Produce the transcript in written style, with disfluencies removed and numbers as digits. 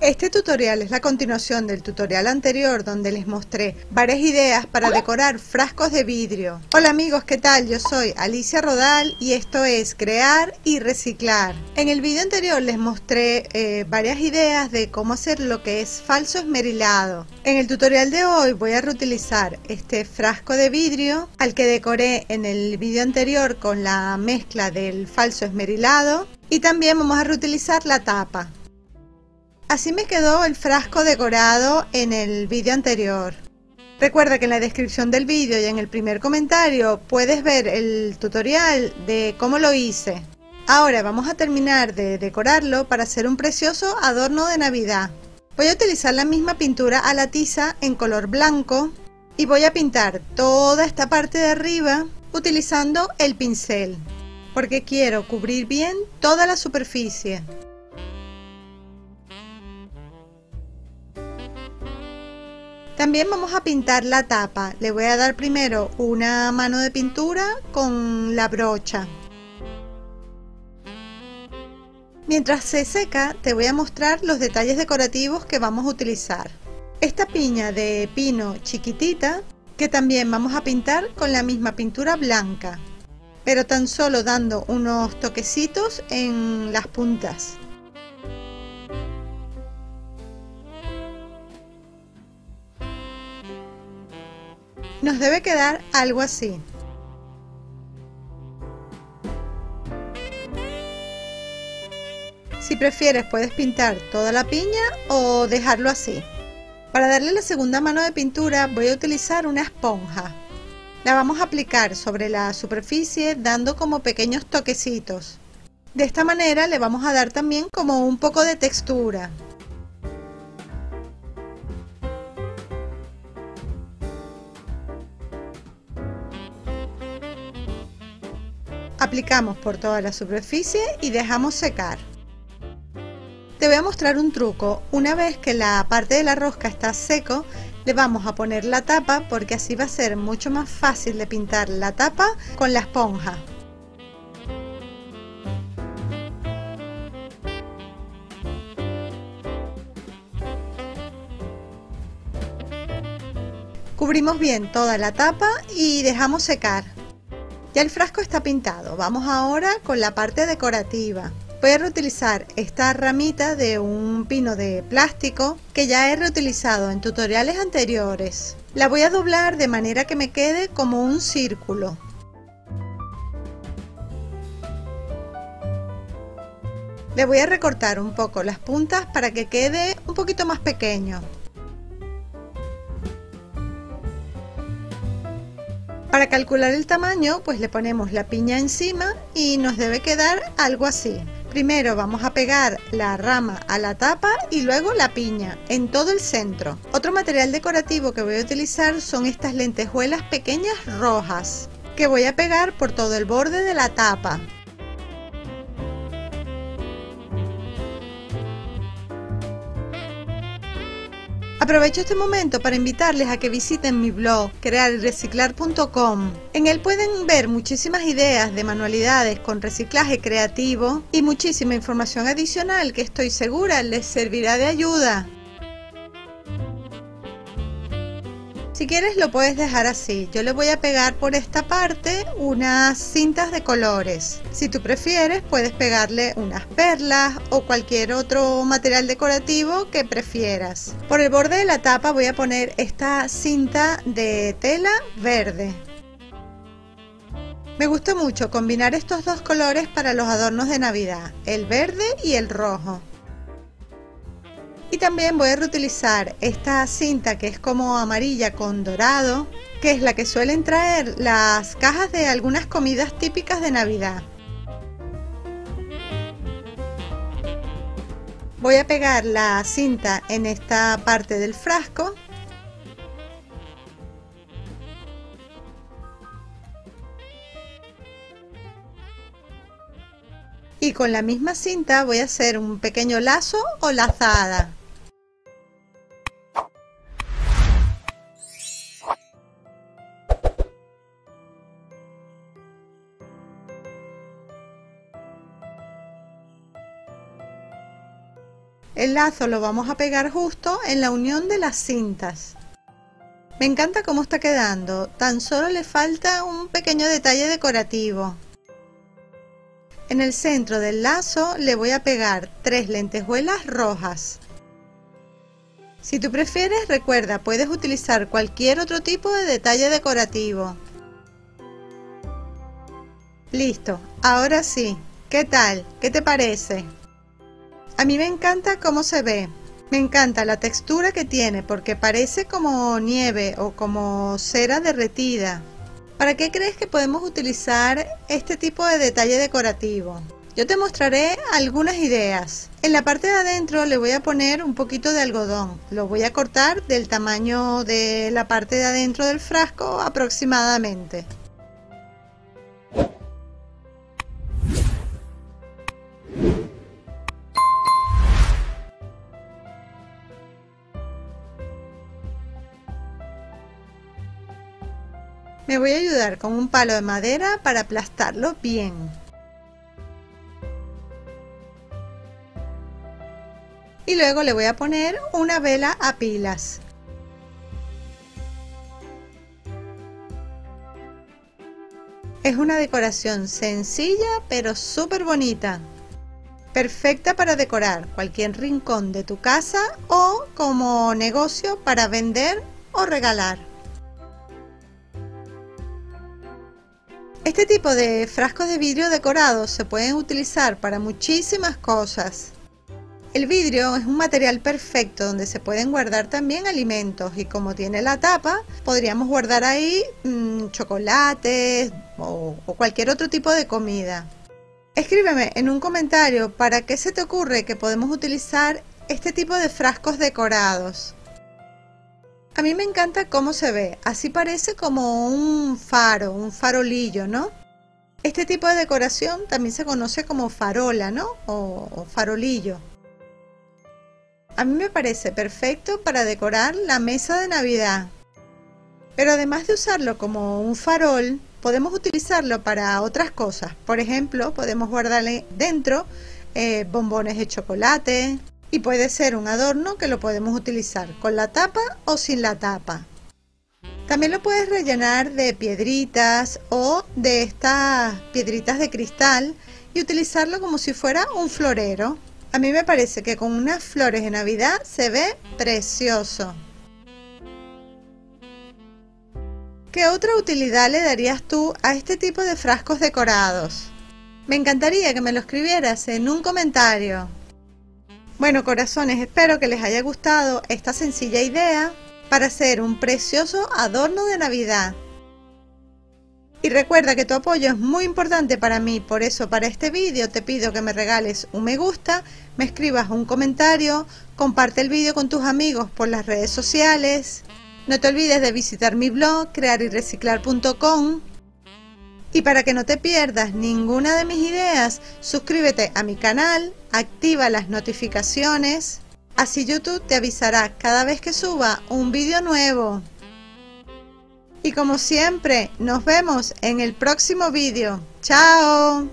Este tutorial es la continuación del tutorial anterior donde les mostré varias ideas para decorar frascos de vidrio. Hola amigos, ¿qué tal? Yo soy Alicia Rodal y esto es Crear y Reciclar. En el vídeo anterior les mostré varias ideas de cómo hacer lo que es falso esmerilado. En el tutorial de hoy voy a reutilizar este frasco de vidrio al que decoré en el vídeo anterior con la mezcla del falso esmerilado, y también vamos a reutilizar la tapa. Así me quedó el frasco decorado en el vídeo anterior. Recuerda que en la descripción del vídeo y en el primer comentario puedes ver el tutorial de cómo lo hice. Ahora vamos a terminar de decorarlo para hacer un precioso adorno de Navidad. Voy a utilizar la misma pintura a la tiza en color blanco y voy a pintar toda esta parte de arriba utilizando el pincel, porque quiero cubrir bien toda la superficie. También vamos a pintar la tapa. Le voy a dar primero una mano de pintura con la brocha. Mientras se seca, te voy a mostrar los detalles decorativos que vamos a utilizar. Esta piña de pino chiquitita, que también vamos a pintar con la misma pintura blanca, pero tan solo dando unos toquecitos en las puntas. Nos debe quedar algo así. Si prefieres puedes pintar toda la piña o dejarlo así. Para darle la segunda mano de pintura voy a utilizar una esponja. La vamos a aplicar sobre la superficie dando como pequeños toquecitos. De esta manera le vamos a dar también como un poco de textura. Aplicamos por toda la superficie y dejamos secar. Te voy a mostrar un truco. Una vez que la parte de la rosca está seco, le vamos a poner la tapa, porque así va a ser mucho más fácil de pintar la tapa con la esponja. Cubrimos bien toda la tapa y dejamos secar. Ya el frasco está pintado. Vamos ahora con la parte decorativa. Voy a reutilizar esta ramita de un pino de plástico que ya he reutilizado en tutoriales anteriores. La voy a doblar de manera que me quede como un círculo. Le voy a recortar un poco las puntas para que quede un poquito más pequeño. Para calcular el tamaño, pues le ponemos la piña encima y nos debe quedar algo así. Primero vamos a pegar la rama a la tapa y luego la piña en todo el centro. Otro material decorativo que voy a utilizar son estas lentejuelas pequeñas rojas que voy a pegar por todo el borde de la tapa. Aprovecho este momento para invitarles a que visiten mi blog crearyreciclar.com. En él pueden ver muchísimas ideas de manualidades con reciclaje creativo y muchísima información adicional que estoy segura les servirá de ayuda. Si quieres lo puedes dejar así. Yo le voy a pegar por esta parte unas cintas de colores. Si tú prefieres puedes pegarle unas perlas o cualquier otro material decorativo que prefieras. Por el borde de la tapa voy a poner esta cinta de tela verde. Me gusta mucho combinar estos dos colores para los adornos de Navidad, el verde y el rojo. Y también voy a reutilizar esta cinta que es como amarilla con dorado, que es la que suelen traer las cajas de algunas comidas típicas de Navidad. Voy a pegar la cinta en esta parte del frasco. Y con la misma cinta voy a hacer un pequeño lazo o lazada. El lazo lo vamos a pegar justo en la unión de las cintas. Me encanta cómo está quedando, tan solo le falta un pequeño detalle decorativo. En el centro del lazo le voy a pegar 3 lentejuelas rojas. Si tú prefieres, recuerda, puedes utilizar cualquier otro tipo de detalle decorativo. Listo, ahora sí, ¿qué tal? ¿Qué te parece? A mí me encanta cómo se ve. Me encanta la textura que tiene porque parece como nieve o como cera derretida. ¿Para qué crees que podemos utilizar este tipo de detalle decorativo? Yo te mostraré algunas ideas. En la parte de adentro le voy a poner un poquito de algodón. Lo voy a cortar del tamaño de la parte de adentro del frasco aproximadamente. Me voy a ayudar con un palo de madera para aplastarlo bien. Y luego le voy a poner una vela a pilas. Es una decoración sencilla pero súper bonita. Perfecta para decorar cualquier rincón de tu casa o como negocio para vender o regalar. Este tipo de frascos de vidrio decorados se pueden utilizar para muchísimas cosas. El vidrio es un material perfecto donde se pueden guardar también alimentos y como tiene la tapa, podríamos guardar ahí chocolates o cualquier otro tipo de comida. Escríbeme en un comentario para qué se te ocurre que podemos utilizar este tipo de frascos decorados. A mí me encanta cómo se ve, así parece como un faro, un farolillo, ¿no? Este tipo de decoración también se conoce como farola, ¿no? O farolillo. A mí me parece perfecto para decorar la mesa de Navidad. Pero además de usarlo como un farol, podemos utilizarlo para otras cosas. Por ejemplo, podemos guardarle dentro bombones de chocolate. Y puede ser un adorno que lo podemos utilizar con la tapa o sin la tapa. También lo puedes rellenar de piedritas o de estas piedritas de cristal y utilizarlo como si fuera un florero. A mí me parece que con unas flores de Navidad se ve precioso. ¿Qué otra utilidad le darías tú a este tipo de frascos decorados? Me encantaría que me lo escribieras en un comentario. Bueno, corazones, espero que les haya gustado esta sencilla idea para hacer un precioso adorno de Navidad. Y recuerda que tu apoyo es muy importante para mí, por eso para este vídeo te pido que me regales un me gusta, me escribas un comentario, comparte el vídeo con tus amigos por las redes sociales. No te olvides de visitar mi blog crearyreciclar.com. Y para que no te pierdas ninguna de mis ideas, suscríbete a mi canal, activa las notificaciones, así YouTube te avisará cada vez que suba un vídeo nuevo. Y como siempre, nos vemos en el próximo vídeo. ¡Chao!